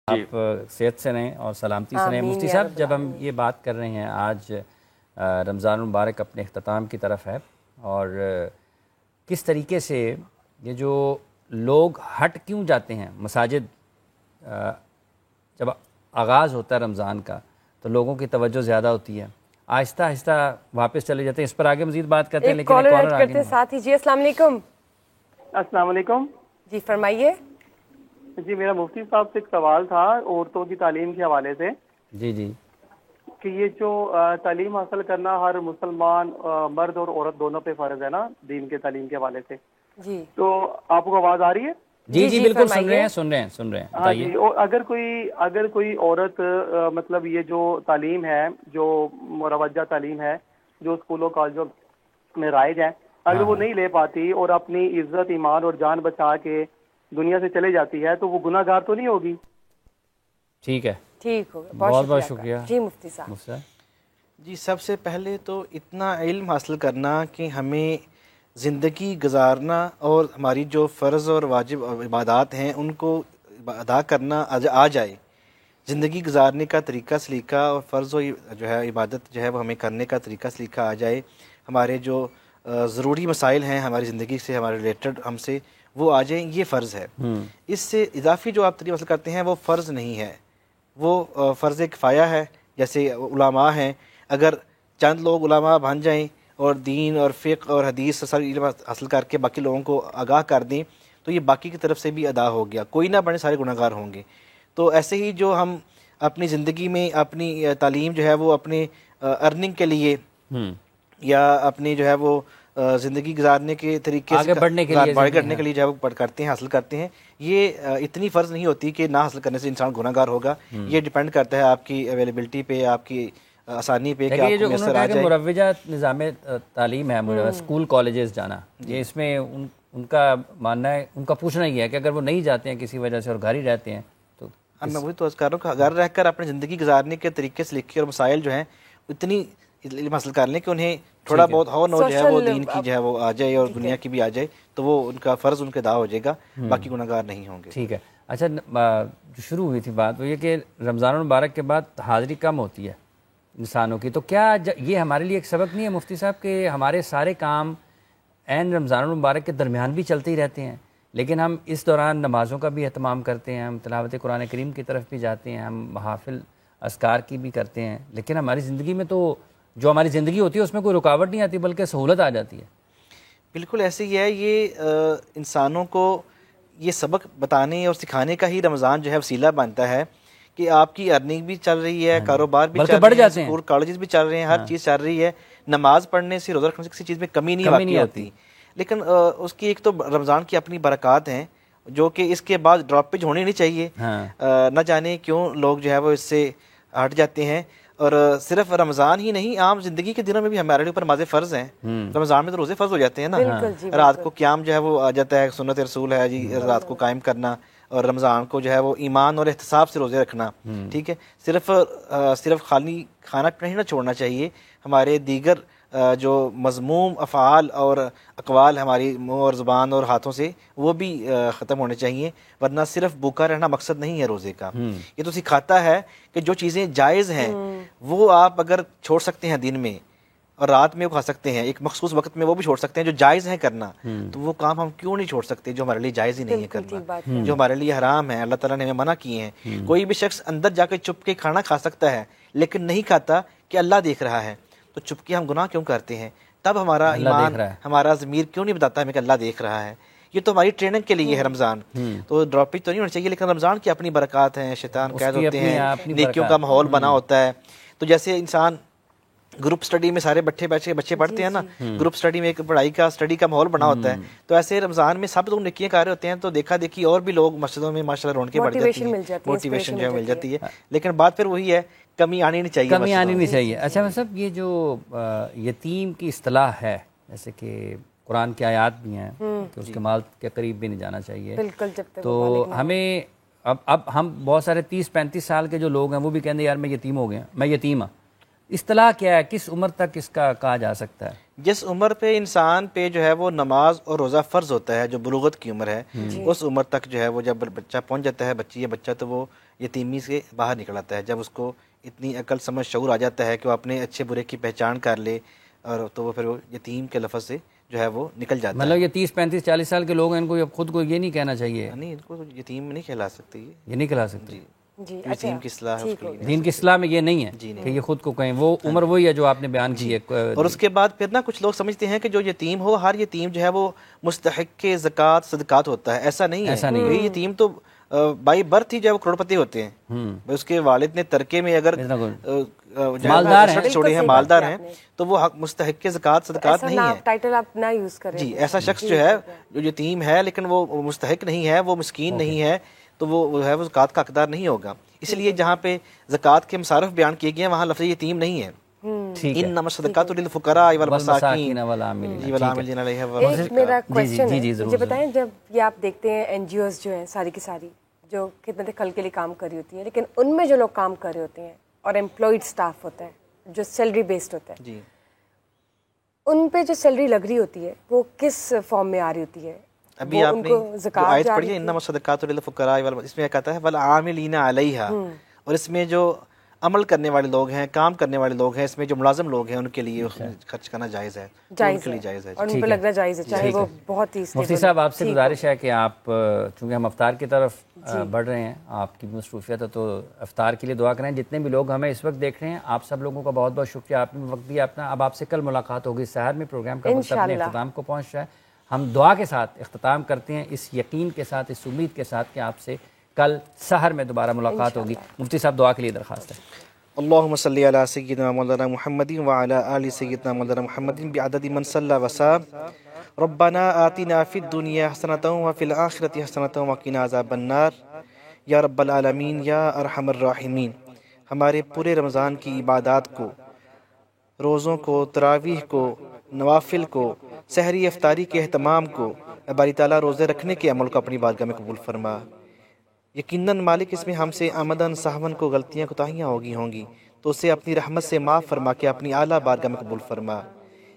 آپ صحت سے رہیں اور سلامتی سے رہیں۔ مفتی صاحب، جب ہم یہ بات کر رہے ہیں، آج رمضان المبارک اپنے اختتام کی طرف ہے، اور کس طریقے سے یہ جو لوگ ہٹ کیوں جاتے ہیں مساجد، جب آغاز ہوتا ہے رمضان کا تو لوگوں کی توجہ زیادہ ہوتی ہے، آہستہ آہستہ واپس چلے جاتے ہیں۔ اس پر آگے مزید بات کرتے ہیں، لیکن ایک کالر کرتے ہیں ساتھ ہی۔ جی السلام علیکم۔ السلام علیکم جی فرمائیے۔ جی میرا مفتی صاحب سے ایک سوال تھا عورتوں کی تعلیم کے حوالے سے، جی کہ یہ جو تعلیم حاصل کرنا ہر مسلمان مرد اور عورت دونوں پہ فرض ہے نا دین کے تعلیم کے حوالے سے، جی تو آپ کو آواز آ رہی ہے؟ جی بالکل سن رہے ہیں ہاں جی۔ اور اگر کوئی عورت مطلب یہ جو تعلیم ہے، جو مروجہ تعلیم ہے جو اسکولوں کالجوں میں رائج ہے، اگر وہ نہیں لے پاتی اور اپنی عزت ایمان اور جان بچا کے دنیا سے چلے جاتی ہے تو وہ گناہ گار تو نہیں ہوگی؟ ٹھیک ہے، ٹھیک ہوگا، بہت شکریہ۔ جی مفتی صاحب۔ جی سب سے پہلے تو اتنا علم حاصل کرنا کہ ہمیں زندگی گزارنا اور ہماری جو فرض اور واجب عبادات ہیں ان کو ادا کرنا آ جائے، زندگی گزارنے کا طریقہ سلیقہ اور فرض و جو ہے عبادت جو ہے وہ ہمیں کرنے کا طریقہ سلیقہ آ جائے، ہمارے جو ضروری مسائل ہیں ہماری زندگی سے، ہمارے ریلیٹڈ ہم سے، وہ آ جائیں، یہ فرض ہے۔ اس سے اضافی جو آپ تعلیم حاصل کرتے ہیں وہ فرض نہیں ہے، وہ فرض کفایہ ہے۔ جیسے علماء ہیں، اگر چند لوگ علماء بن جائیں اور دین اور فقہ اور حدیث ساری علم حاصل کر کے باقی لوگوں کو آگاہ کر دیں تو یہ باقی کی طرف سے بھی ادا ہو گیا، کوئی نہ بنے، سارے گناہ گار ہوں گے۔ تو ایسے ہی جو ہم اپنی زندگی میں اپنی تعلیم جو ہے وہ اپنے ارننگ کے لیے یا اپنی جو ہے وہ زندگی گزارنے کے طریقے سے آگے بڑھنے کے لیے جو ہے وہ کرتے ہیں، حاصل کرتے ہیں، یہ اتنی فرض نہیں ہوتی کہ نہ حاصل کرنے سے انسان گناہ گار ہوگا۔ یہ ڈیپینڈ کرتا ہے آپ کی اویلیبلٹی پہ، آپ کی آسانی پہ کہ آپ کو میسر آ جائے۔ مروجہ نظام تعلیم ہے، اسکول کالجز جانا، یہ اس میں ان کا ماننا ہے، ان کا پوچھنا ہی ہے کہ اگر وہ نہیں جاتے ہیں کسی وجہ سے اور گھر ہی رہتے ہیں تو میں وہی تو کر رہا ہوں کہ گھر رہ کر اپنی زندگی گزارنے کے طریقے سے لکھے اور مسائل جو ہیں اتنی علم حاصل کر لیں کہ انہیں تھوڑا بہت ہو نو جو ہے وہ دین کی جو ہے وہ آ جائے اور دنیا کی بھی آ جائے، تو وہ ان کا فرض ان کے ادا ہو جائے گا، باقی گناہ گار نہیں ہوں گے۔ ٹھیک ہے۔ اچھا، جو شروع ہوئی تھی بات وہ یہ کہ رمضان المبارک کے بعد حاضری کم ہوتی ہے انسانوں کی، تو کیا یہ ہمارے لیے ایک سبق نہیں ہے مفتی صاحب کہ ہمارے سارے کام عین رمضان المبارک کے درمیان بھی چلتے ہی رہتے ہیں، لیکن ہم اس دوران نمازوں کا بھی اہتمام کرتے ہیں، ہم تلاوت قرآن کریم کی طرف بھی جاتے ہیں، ہم محافل اذکار کی بھی کرتے ہیں، لیکن ہماری زندگی میں تو جو ہماری زندگی ہوتی ہے اس میں کوئی رکاوٹ نہیں آتی بلکہ سہولت آ جاتی ہے۔ بالکل ایسے ہی ہے، یہ انسانوں کو یہ سبق بتانے اور سکھانے کا ہی رمضان جو ہے وسیلہ بنتا ہے کہ آپ کی ارننگ بھی چل رہی ہے، کاروبار بھی چل رہے ہیں، اسکول کالجز بھی چل رہے ہیں، ہر چیز چل رہی ہے، نماز پڑھنے سے، روزہ رکھنے سے کسی چیز میں کمی نہیں واقع ہوتی، لیکن اس کی ایک تو رمضان کی اپنی برکات ہیں جو کہ اس کے بعد ڈراپیج ہونی نہیں چاہیے۔ نہ جانے کیوں لوگ جو ہے وہ اس سے ہٹ جاتے ہیں، اور صرف رمضان ہی نہیں، عام زندگی کے دنوں میں بھی ہمارے اوپر نمازیں فرض ہیں۔ رمضان میں تو روزے فرض ہو جاتے ہیں نا، رات کو قیام جو ہے وہ آ جاتا ہے، سنت رسول ہے جی رات کو قائم کرنا، اور رمضان کو جو ہے وہ ایمان اور احتساب سے روزے رکھنا، ٹھیک ہے۔ صرف خالی کھانا پینا ہی نہ چھوڑنا چاہیے، ہمارے دیگر جو مذموم افعال اور اقوال ہماری منہ اور زبان اور ہاتھوں سے وہ بھی ختم ہونے چاہیے، ورنہ صرف بھوکا رہنا مقصد نہیں ہے روزے کا۔ یہ تو سکھاتا ہے کہ جو چیزیں جائز ہیں وہ آپ اگر چھوڑ سکتے ہیں دن میں اور رات میں وہ کھا سکتے ہیں، ایک مخصوص وقت میں وہ بھی چھوڑ سکتے ہیں جو جائز ہیں کرنا، تو وہ کام ہم کیوں نہیں چھوڑ سکتے جو ہمارے لیے جائز ہی نہیں ہے کرنا، جو ہمارے لیے حرام ہے، اللہ تعالیٰ نے ہمیں منع کیے ہیں۔ کوئی بھی شخص اندر جا کے چپ کے کھانا کھا سکتا ہے لیکن نہیں کھاتا کہ اللہ دیکھ رہا ہے، تو چپ کے ہم گناہ کیوں کرتے ہیں؟ تب ہمارا ایمان، ہمارا ضمیر کیوں نہیں بتاتا ہمیں کہ اللہ دیکھ رہا ہے؟ یہ تو ہماری ٹریننگ کے لیے ہے رمضان، تو ڈراپیج تو نہیں ہونا چاہیے، لیکن رمضان کی اپنی برکات ہیں، شیطان قید ہوتے ہیں، نیکیوں کا ماحول بنا ہوتا ہے۔ تو جیسے انسان گروپ سٹڈی میں سارے بچے پڑھتے ہیں نا، گروپ سٹڈی میں ایک پڑھائی کا سٹڈی کا ماحول بنا ہوتا ہے، تو ایسے رمضان میں سب لوگ نیکیاں کر رہے ہوتے ہیں، تو دیکھا دیکھی اور بھی لوگ مسجدوں میں ماشاءاللہ رونقیں بڑھ جاتی ہیں، موٹیویشن جو مل جاتی ہے، لیکن بات پھر وہی ہے، کمی آنی نہیں چاہیے، کمی آنی نہیں چاہیے۔ اچھا مطلب یہ جو یتیم کی اصطلاح ہے، جیسے کہ قرآن کی آیات بھی ہیں کہ اس کے مال کے قریب بھی نہیں جانا چاہیے، تو ہمیں اب ہم بہت سارے 30-35 سال کے جو لوگ ہیں وہ بھی کہیں گے یار میں یتیم ہو گیا، میں یتیم ہوں، اصطلاح کیا ہے, کس عمر تک اس کا کہا جا سکتا ہے؟ جس عمر پہ انسان پہ جو ہے وہ نماز اور روزہ فرض ہوتا ہے, جو بلوغت کی عمر ہے, اس عمر تک جو ہے وہ جب بچہ پہنچ جاتا ہے, بچی یا بچہ, تو وہ یتیمی سے باہر نکل آتا ہے. جب اس کو اتنی عقل سمجھ شعور آ جاتا ہے کہ وہ اپنے اچھے برے کی پہچان کر لے, اور تو وہ پھر وہ یتیم کے لفظ سے جو ہے وہ نکل جاتا ہے. مطلب یہ 30 35 40 سال کے لوگ ہیں, ان کو خود کو یہ نہیں کہنا چاہیے, نہیں, ان کو یتیم نہیں کہلا سکتے, یہ نہیں کہلا سکتے. جی یتیم کی اصلاح ہے اس کے لیے. دین کی اصلاح میں یہ نہیں ہے کہ یہ خود کو کہیں, وہ عمر وہی ہے جو آپ نے بیان کی ہے. اور اس کے بعد پھر نا کچھ لوگ سمجھتے ہیں کہ جو یتیم ہو, ہر یتیم جو ہے وہ مستحق کے زکوٰۃ صدقات ہوتا ہے. ایسا نہیں ہے. یہ یتیم تو بائی برتھ ہی جو ہے وہ کروڑ پتی ہوتے ہیں. اس کے والد نے ترکے میں اگر مالدار چھوڑے ہیں, مالدار ہیں, تو وہ مستحق کے زکوٰۃ صدقات نہیں ہے. ٹائٹل آپ نہ یوز کریں. جی, ایسا شخص جو ہے جو یتیم ہے لیکن وہ مستحق نہیں ہے, وہ مسکین نہیں ہے, تو وہ ہے وہ زکوٰۃ کا حقدار نہیں ہوگا. اس لیے جہاں پہ زکوٰۃ کے مصارف بیان کیے گئے ہیں وہاں لفظ یتیم نہیں ہے. انما الصدقات للفقراء والمساکین والعاملین علیہا. ایک میرا کویسچن ہے, مجھے بتائیں, جب یہ آپ دیکھتے ہیں این جی اوز جو ہیں ساری کی ساری جو خدمت خلق کے لیے کام کر رہی ہوتی ہیں, لیکن ان میں جو لوگ کام کر رہے ہوتے ہیں اور امپلائڈ سٹاف ہوتا ہے جو سیلری بیسڈ ہوتا ہے, جی, ان پہ جو سیلری لگ رہی ہوتی ہے وہ کس فارم میں آ رہی ہوتی ہے؟ ابھی آپ نے جو آیت پڑھی ہے انما الصدقات للفقراء, اس میں کہتا ہے والعاملین علیہا, اور اس میں جو عمل کرنے والے لوگ ہیں, کام کرنے والے لوگ ہیں, اس میں جو ملازم لوگ ہیں ان کے لیے خرچ کرنا جائز ہے, ان کے لیے جائز ہے, اور ان کو لگ رہا جائز ہے, چاہے وہ بہت ہی. مفتی صاحب, آپ سے گزارش ہے کہ آپ چونکہ ہم افطار کی طرف بڑھ رہے ہیں, آپ کی مصروفیت ہے, تو افطار کے لیے دعا کریں. جتنے بھی لوگ ہمیں اس وقت دیکھ رہے ہیں, آپ سب لوگوں کا بہت بہت شکریہ, آپ نے وقت دیا اپنا. اب آپ سے کل ملاقات ہوگی سحر میں, پروگرام کا وقت اپنے اختتام کو پہنچ رہا ہے. ہم دعا کے ساتھ اختتام کرتے ہیں, اس یقین کے ساتھ, اس امید کے ساتھ کہ آپ سے کل سحر میں دوبارہ ملاقات ہوگی. مفتی صاحب دعا کے لیے درخواست ہے. اللہم صلی علی سیدنا مولانا محمد وعلی آل سیدنا مولانا محمد بعدد من صلی وصام. ربنا آتنا فی الدنیا حسنۃ وفی الآخرۃ حسنۃ وقنا عذاب النار. یا رب العالمین یا ارحم الراحمین, ہمارے پورے رمضان کی عبادات کو, روزوں کو, تراویح کو, نوافل کو, سحری افطاری کے اہتمام کو, باری تعالیٰ روزے رکھنے کے عمل کو اپنی بارگاہ میں قبول فرما. یقیناً مالک اس میں ہم سے آمدن سہون کو غلطیاں کوتاہیاں ہوں گی, تو اسے اپنی رحمت سے معاف فرما کے اپنی اعلیٰ بارگاہ میں قبول فرما.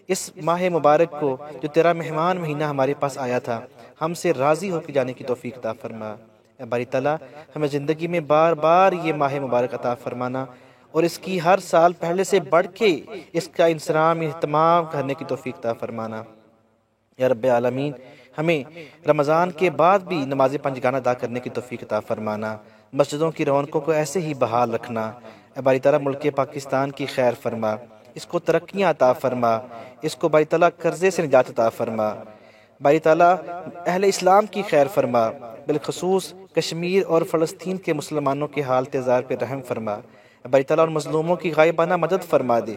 اس ماہ مبارک کو جو تیرا مہمان مہینہ ہمارے پاس آیا تھا, ہم سے راضی ہو کے جانے کی توفیق عطا فرما. اے باری تعالیٰ, ہمیں زندگی میں بار بار یہ ماہ مبارک عطا فرمانا, اور اس کی ہر سال پہلے سے بڑھ کے اس کا انصرام اہتمام کرنے کی توفیق عطا فرمانا. یا رب العالمین, ہمیں رمضان کے بعد بھی نماز پنجگانہ ادا کرنے کی توفیق عطا فرمانا. مسجدوں کی رونقوں کو ایسے ہی بحال رکھنا. اے باری تعالیٰ, ملک پاکستان کی خیر فرما, اس کو ترقیاں عطا فرما, اس کو باری تعالیٰ قرضے سے نجات عطا فرما. باری تعالیٰ, اہل اسلام کی خیر فرما, بالخصوص کشمیر اور فلسطین کے مسلمانوں کے حال تیزار پہ رحم فرما. باری تعالیٰ, اور مظلوموں کی غائبانہ مدد فرما دے.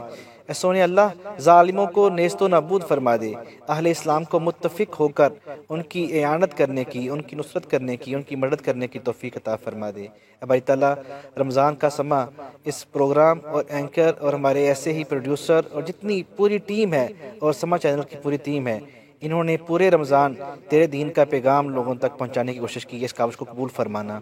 اے سونے اللہ, ظالموں کو نیست و نابود فرما دے. اہل اسلام کو متفق ہو کر ان کی اعانت کرنے کی, ان کی نصرت کرنے کی, ان کی مدد کرنے کی توفیق عطا فرما دے. باری تعالیٰ, رمضان کا سماں اس پروگرام اور اینکر اور ہمارے ایسے ہی پروڈیوسر اور جتنی پوری ٹیم ہے, اور سما چینل کی پوری ٹیم ہے, انہوں نے پورے رمضان تیرے دین کا پیغام لوگوں تک پہنچانے کی کوشش کی ہے. اس کاوش کو قبول فرمانا,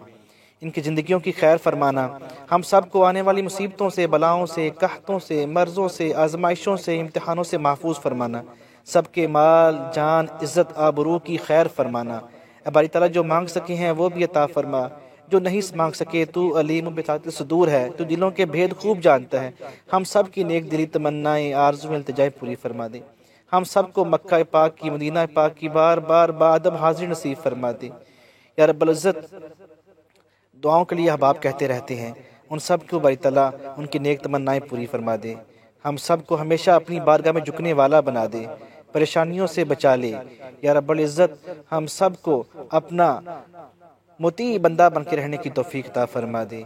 ان کی زندگیوں کی خیر فرمانا. ہم سب کو آنے والی مصیبتوں سے, بلاؤں سے, قحطوں سے, مرضوں سے, آزمائشوں سے, امتحانوں سے محفوظ فرمانا. سب کے مال, جان, عزت, آبرو کی خیر فرمانا. اے باری تعالیٰ, جو مانگ سکے ہیں وہ بھی عطا فرما, جو نہیں مانگ سکے تو علیم بذات الصدور ہے, تو دلوں کے بھید خوب جانتا ہے. ہم سب کی نیک دلی تمنائیں, آرزو, التجائیں پوری فرما دے. ہم سب کو مکہ پاک کی, مدینہ پاک کی بار بار بادب حاضری نصیب فرما دے. یا رب العزت, دعاؤں کے لیے احباب کہتے رہتے ہیں, ان سب کو باری تعالیٰ ان کی نیک تمنائیں پوری فرما دے. ہم سب کو ہمیشہ اپنی بارگاہ میں جھکنے والا بنا دے, پریشانیوں سے بچا لے. یا رب العزت, ہم سب کو اپنا مطیع بندہ بن کے رہنے کی توفیق عطا فرما دے,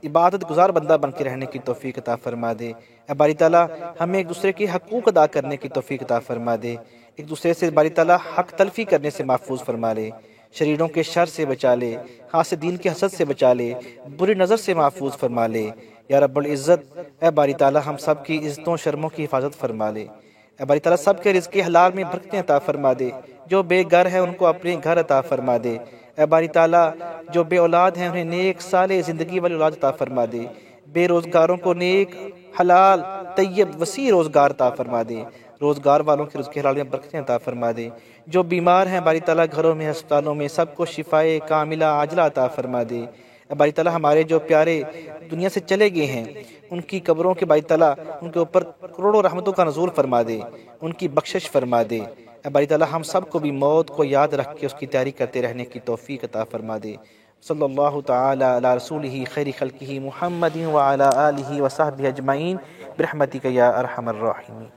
عبادت گزار بندہ بن کے رہنے کی توفیق عطا فرما دے. اے باری تعالیٰ, ہمیں ایک دوسرے کے حقوق ادا کرنے کی توفیق عطا فرما دے. ایک دوسرے سے باری تعالیٰ حق تلفی کرنے سے محفوظ فرما لے. شریروں کے شر سے بچا لے, حاسدین کے حسد سے بچا لے, بری نظر سے محفوظ فرما لے. یا رب العزت, اے باری تعالیٰ, ہم سب کی عزتوں شرموں کی حفاظت فرما لے. اے باری تعالیٰ, سب کے رزق حلال میں برکتیں عطا فرما دے. جو بے گھر ہیں ان کو اپنے گھر عطا فرما دے. اے باری تعالیٰ, جو بے اولاد ہیں انہیں نیک صالح زندگی والی اولاد عطا فرما دے. بے روزگاروں کو نیک حلال طیب وسیع روزگار عطا فرما دے، روزگار والوں کے رزق حلال میں برکتیں عطا فرما دے، جو بیمار ہیں باری تعالیٰ گھروں میں ہسپتالوں میں سب کو شفائے کاملہ عاجلہ عطا فرما دے۔ باری تعالیٰ ہمارے جو پیارے دنیا سے چلے گئے ہیں ان کی قبروں کے باری تعالیٰ ان کے اوپر کروڑوں رحمتوں کا نزول فرما دے، ان کی بخشش فرما دے۔ باری تعالیٰ ہم سب کو بھی موت کو یاد رکھ کے اس کی تیاری کرتے رہنے کی توفیق عطا فرما دے۔ صلی اللہ تعالی علی رسولہ خیر خلقہ محمد وعلی آلہ وصحبہ اجمعین برحمتک یا ارحم الراحمین۔